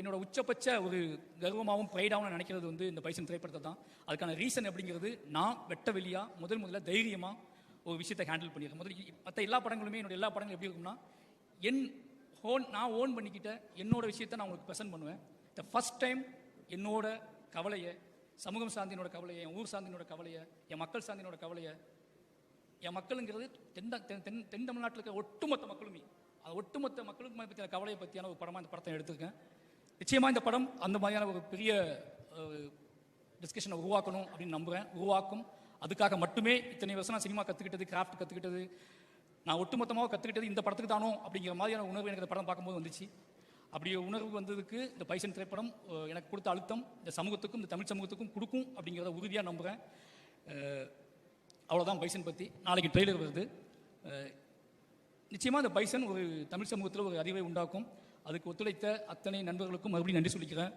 என்னோட உச்சபட்ச ஒரு கர்வமாகவும் ப்ரைடாகவும் நினைக்கிறது வந்து இந்த பைசன் திரைப்படத்தை தான். அதுக்கான ரீசன் அப்படிங்கிறது நான் வெட்ட வெளியா முதல்ல தைரியமாக ஒரு விஷயத்தை ஹேண்டில் பண்ணியிருக்கேன். முதல்ல மற்ற எல்லா படங்களுமே என்னோட எல்லா படங்களும் எப்படி இருக்கும்னா நான் ஓன் பண்ணிக்கிட்ட என்னோட விஷயத்தை நான் உங்களுக்கு ப்ரெசென்ட் பண்ணுவேன். த ஃபஸ்ட் டைம் என்னோட கவலையை, சமூகம் சார்ந்தினோட கவலையை, என் ஊர் சார்ந்தினோட கவலையை, என் மக்கள் சார்ந்தினோட கவலையை, என் மக்களுங்கிறது தென் தமிழ்நாட்டில் இருக்கிற ஒட்டுமொத்த மக்களுமே, அது ஒட்டுமொத்த மக்களுக்கு பற்றின கவலையை பற்றியான ஒரு படமாக இந்த படத்தை எடுத்திருக்கேன். நிச்சயமாக இந்த படம் அந்த மாதிரியான ஒரு பெரிய டிஸ்கஷனை உருவாக்கணும் அப்படின்னு நம்புகிறேன். உருவாக்கும். அதுக்காக மட்டுமே இத்தனை வருஷம் நான் சினிமா கற்றுக்கிட்டது, கிராஃப்ட் கற்றுக்கிட்டது, நான் ஒட்டுமொத்தமாக கற்றுக்கிட்டது இந்த படத்துக்கு தானோ அப்படிங்கிற மாதிரியான உணர்வு எனக்கு இந்த படம் பார்க்கும்போது வந்துச்சு. அப்படி உணர்வு வந்ததுக்கு இந்த பைசன் திரைப்படம் எனக்கு கொடுத்த அழுத்தம் இந்த சமூகத்துக்கும் இந்த தமிழ் சமூகத்துக்கும் கொடுக்கும் அப்படிங்கிறத உறுதியாக நம்புகிறேன். அவ்வளோதான் பைசன் பற்றி. நாளைக்கு ட்ரெய்லர் வருது. நிச்சயமாக இந்த பைசன் ஒரு தமிழ் சமூகத்தில் ஒரு அறிவை உண்டாக்கும். அதுக்கு ஒத்துழைத்த அத்தனை நண்பர்களுக்கும் மறுபடியும் நன்றி சொல்லிக்கிறேன்.